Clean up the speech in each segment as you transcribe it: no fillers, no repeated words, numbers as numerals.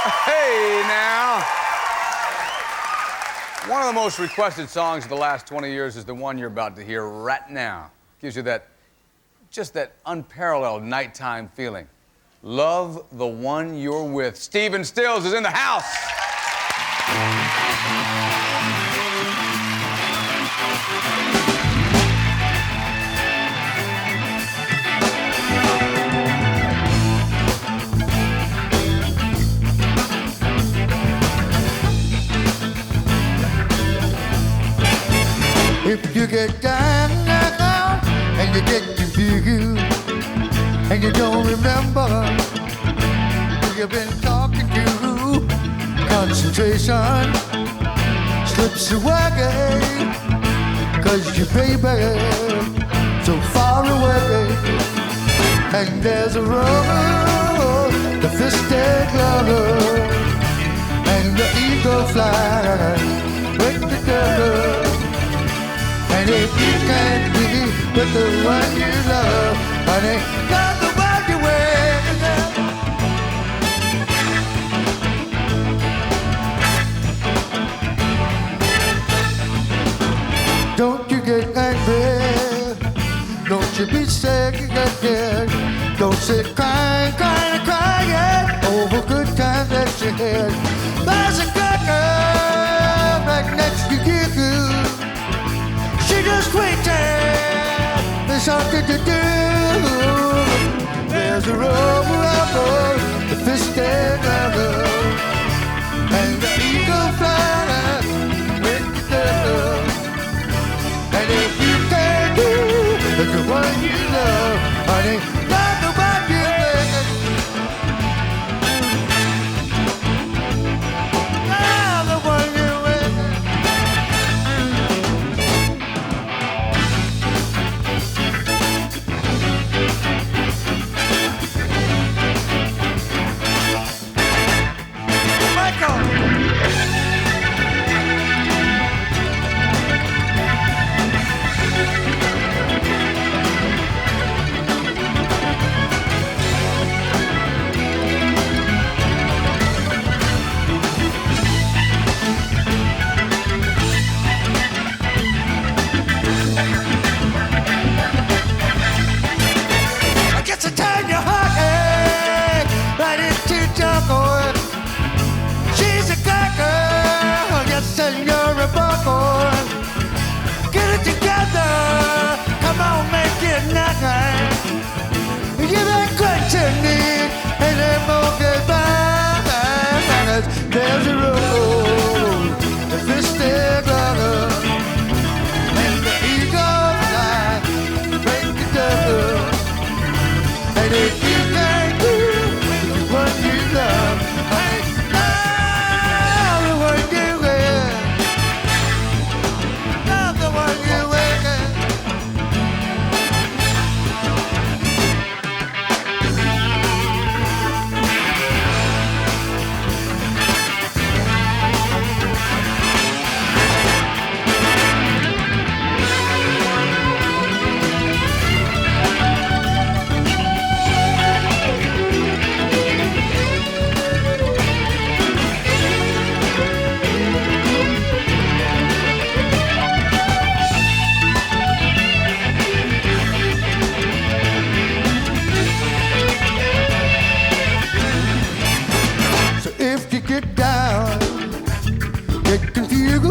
Hey, now. One of the most requested songs of the last 20 years is the one you're about to hear right now. Gives you just that unparalleled nighttime feeling. Love the one you're with. Stephen Stills is in the house. If you get down and you get confused and you don't remember who you've been talking to, concentration slips away, 'cause your baby so far away. And there's a road, the fisted lover, and the eagle flies with the girl. And if you can't be with the one you love, honey, love the one you with. Don't you get angry, don't you be sick again. Don't sit crying, crying, crying over good times that you had. There's a good girl right next to you. She just waiting, there's something to do. There's a rover, the fisted lover, and the eagle flies with the girl. And if you can't do the one you love, honey, love the one you love. Love the one you love. And you're a buckle. Get it together. Come on, make it nice. You've been good to me, and then more goodbyes. There's a road, the fisted lover, and the eagle fly, break the door. And if you can't do what you love, honey, love the one you will. Love the one you will. So if you get down, get confused,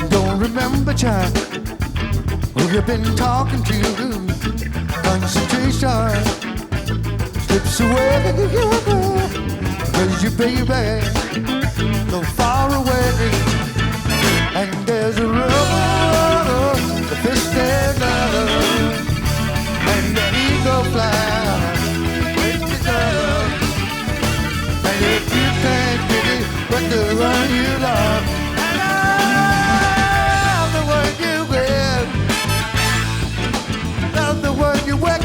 don't remember, child, who you've been talking to. Concentration slips away, 'cause your baby so far away. And there's a road, the fisted lover, and the eagle flies with the girl. And if you can't get it, but the one you love, and love the one you with, love the one you with.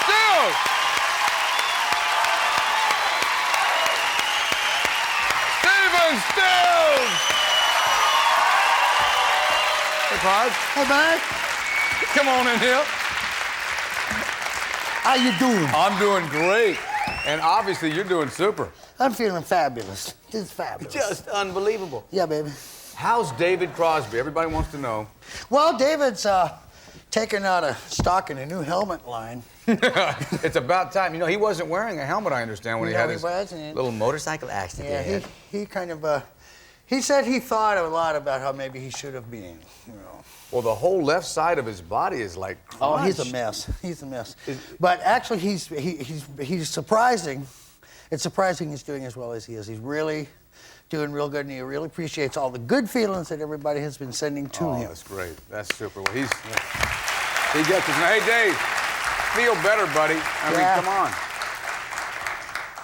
Stills! Stephen Stills! Hey, Crosby. Hey, man. Come on in here. How you doing? I'm doing great. And obviously, you're doing super. I'm feeling fabulous. Just fabulous. Just unbelievable. Yeah, baby. How's David Crosby? Everybody wants to know. Well, David's taking out a stock in a new helmet line. It's about time. You know, he wasn't wearing a helmet, I understand, when he had his wasn't. little motorcycle accident. Yeah, he kind of, he said he thought a lot about how maybe he should have been, you know. Well, the whole left side of his body is like crushed. Oh, he's a mess. He's a mess. But actually, he's surprising. It's surprising he's doing as well as he is. He's really doing real good, and he really appreciates all the good feelings that everybody has been sending to him. Oh, that's great. That's super. Well, he gets it. Now, hey, Dave, feel better, buddy. I mean, come on.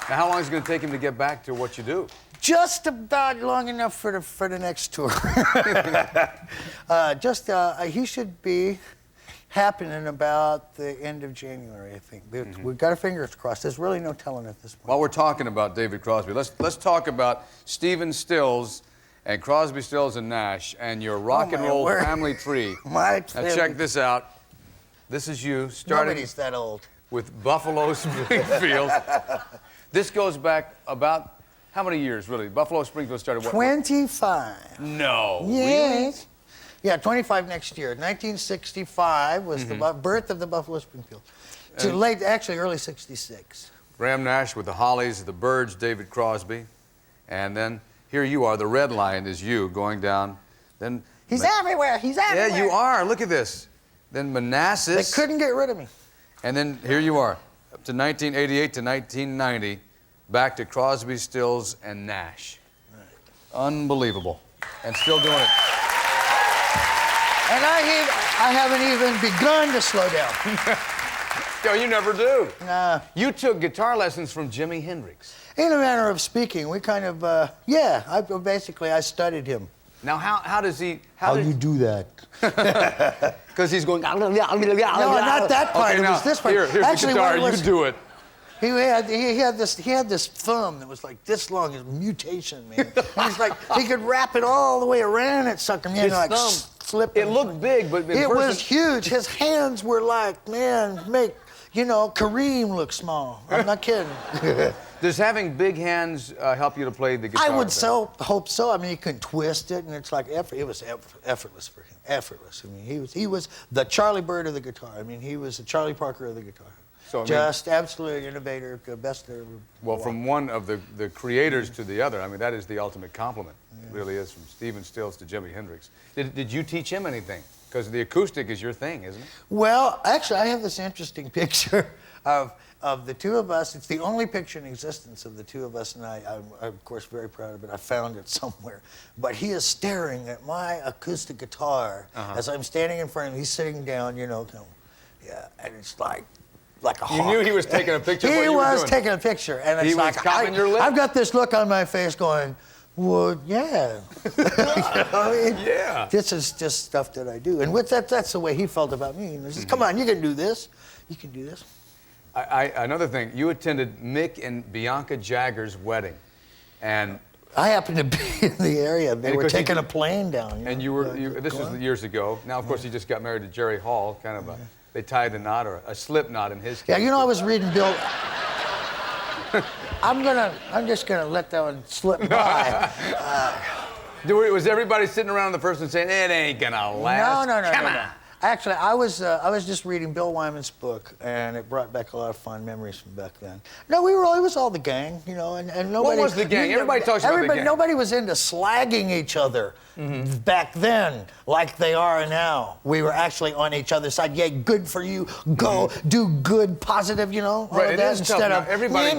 Now, how long is it going to take him to get back to what you do? Just about long enough for the next tour. He should be happening about the end of January, I think. We've got our fingers crossed. There's really no telling at this point. While we're talking about David Crosby, let's talk about Stephen Stills and Crosby, Stills and Nash and your rock and roll family tree. Now check this out. This is you starting. Nobody's that old. With Buffalo Springfield. This goes back about how many years, really? Buffalo Springfield started what? 25. No. Yes. Really? Yeah, 25 next year. 1965 was the birth of the Buffalo Springfield. To late, actually early 66. Graham Nash with the Hollies, the Byrds, David Crosby. And then here you are, the red line is you going down. Then He's everywhere, he's everywhere. Yeah, you are, look at this. Then Manassas. They couldn't get rid of me. And then here you are, up to 1988 to 1990, back to Crosby, Stills, and Nash. Right. Unbelievable. And still doing it. And I haven't even begun to slow down. No, you never do. Nah. You took guitar lessons from Jimi Hendrix. In a manner of speaking, we kind of, I studied him. Now, how does he... How do you do that? Because he's going... No, not that part. Okay, it was this part. Here's Actually, the guitar. You do it. He had this thumb that was like this long, his mutation, man. And he's like, he could wrap it all the way around it, sucker, man. His like thumb. Slipping. It looked big, but it was huge. His hands were like, man, Kareem look small. I'm not kidding. Does having big hands help you to play the guitar? I would hope so. I mean, he can twist it, and it's like it was effortless for him. Effortless. I mean, he was the Charlie Bird of the guitar. I mean, he was the Charlie Parker of the guitar. So, just absolutely innovator, the best there ever. Well, from one of the creators to the other, I mean, that is the ultimate compliment. It really is, from Stephen Stills to Jimi Hendrix. Did you teach him anything? Because the acoustic is your thing, isn't it? Well, actually, I have this interesting picture of the two of us. It's the only picture in existence of the two of us, and I'm of course very proud of it. I found it somewhere. But he is staring at my acoustic guitar as I'm standing in front of him. He's sitting down, and it's like a hawk. You knew he was taking a picture of what He you were was doing. taking a picture, and it's he like was copping your lip? I've got this look on my face going, well, yeah. Yeah. This is just stuff that I do. And that's the way he felt about me. He says, come on, you can do this. You can do this. Another thing, you attended Mick and Bianca Jagger's wedding. And I happened to be in the area. They were taking a plane down. And this was years ago. Now, of course, he just got married to Jerry Hall, kind of they tied a knot, or a slip knot in his case. Yeah, I was reading Bill. I'm just gonna let that one slip by. Was everybody sitting around the person saying, it ain't gonna last? No. Come on. Actually, I was just reading Bill Wyman's book, and it brought back a lot of fond memories from back then. No, it was all the gang, and nobody. What was the gang? Everybody talks about the gang. Nobody was into slagging each other back then like they are now. We were actually on each other's side. Yeah, good for you. Go do good, positive, all right, of that is instead tough. of everybody.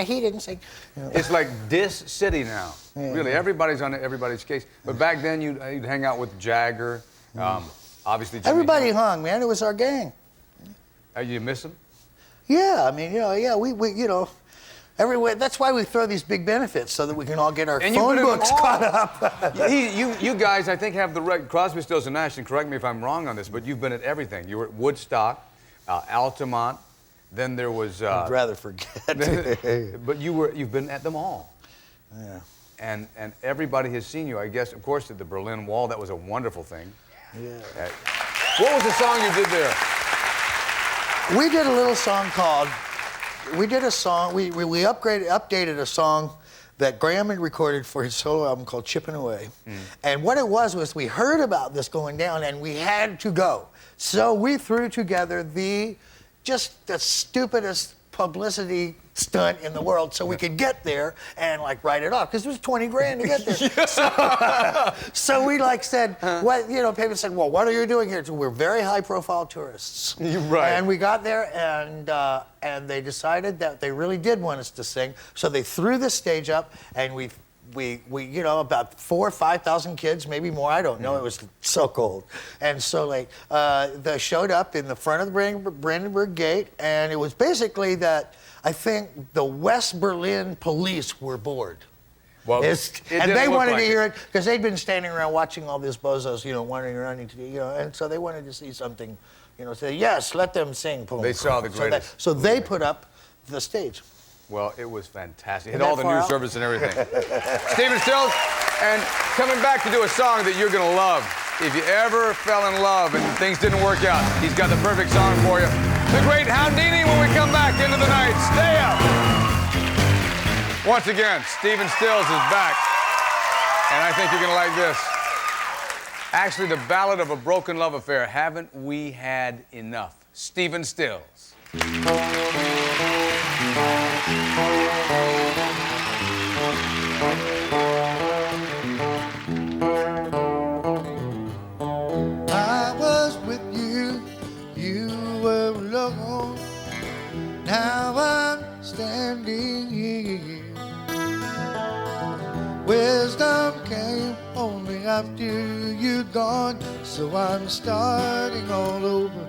He didn't say. It's like this city now. Yeah. Really, everybody's on everybody's case. But back then, you'd hang out with Jagger. Obviously, Jimmy. Everybody hung, man. It was our gang. You miss them? Yeah, I mean, we everywhere. That's why we throw these big benefits, so that we can all get our phone books caught up. You guys, I think, have the right. Crosby, Stills, and Nash, and correct me if I'm wrong on this, but you've been at everything. You were at Woodstock, Altamont, Then there was. I'd rather forget. But you've been at them all. Yeah. And everybody has seen you. I guess, of course, at the Berlin Wall. That was a wonderful thing. Yeah. What was the song you did there? We did a little song called. We did a song. We updated a song that Graham had recorded for his solo album called Chipping Away. And what it was we heard about this going down and we had to go. So we threw together just the stupidest publicity stunt in the world so we could get there and like write it off because it was 20 grand to get there. So we like said, what, you know, people said, well, what are you doing here? So we're very high profile tourists. Right. And we got there and they decided that they really did want us to sing. So they threw the stage up and we you know, about 4,000 or 5,000 kids, maybe more, I don't know, it was so cold. And so like, they showed up in the front of the Brandenburg Gate and it was basically that I think the West Berlin police were bored. Well, and they wanted to hear it because they'd been standing around watching all these bozos, you know, wandering around, you know, and so they wanted to see something, you know, say, yes, let them sing. They saw the greatest. So they put up the stage. Well, it was fantastic. Hit all the news service and everything. Stephen Stills, and coming back to do a song that you're going to love. If you ever fell in love and things didn't work out, he's got the perfect song for you. The great Houdini when we come back into the night. Stay up. Once again, Stephen Stills is back. And I think you're going to like this. Actually, the ballad of a broken love affair. Haven't we had enough? Stephen Stills. I was with you, you were alone. Now I'm standing here. Wisdom came only after you'd gone, so I'm starting all over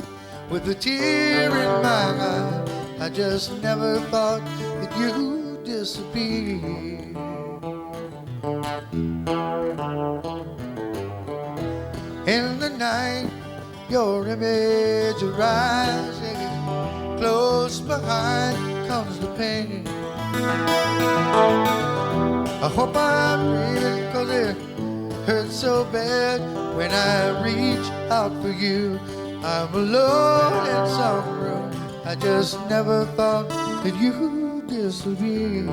with a tear in my eye. I just never thought that you'd disappear. In the night, your image arises. Close behind comes the pain. I hope I'm breathing, 'cause it hurts so bad when I reach out for you. I'm alone in some room. I just never thought that you'd disappear.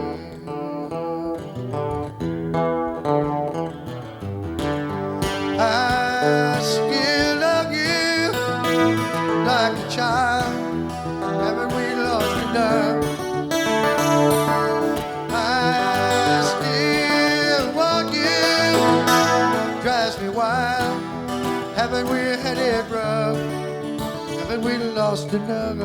I still love you like a child. Haven't we lost enough? I still want you. Drives me wild. Haven't we had it rough? Haven't we lost enough?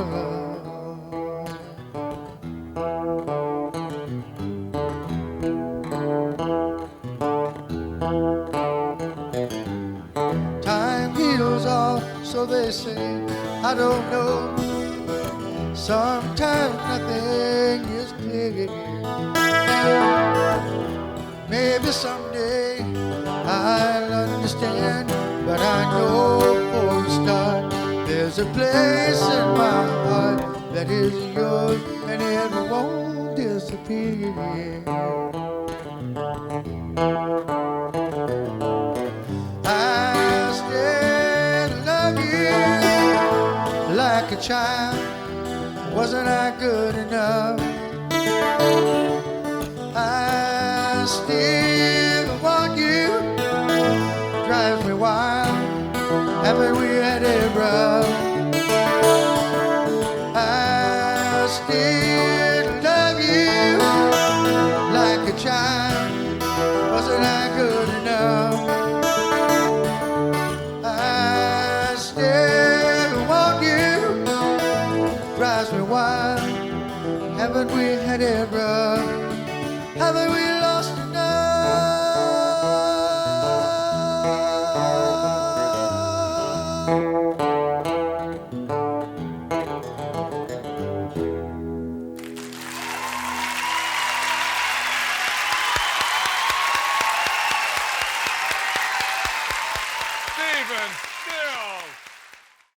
Time heals all, so they say. I don't know. Sometimes nothing is clear. Maybe someday I'll understand, but I know for a start there's a place in my heart that is yours and it won't disappear. I still love you like a child. Wasn't I good enough? I still want you. Drives me wild. Haven't we had it rough? I still love you like a child. Wasn't I good enough? I still want you. Drives me wild. Haven't we had it rough? Haven't we lost enough?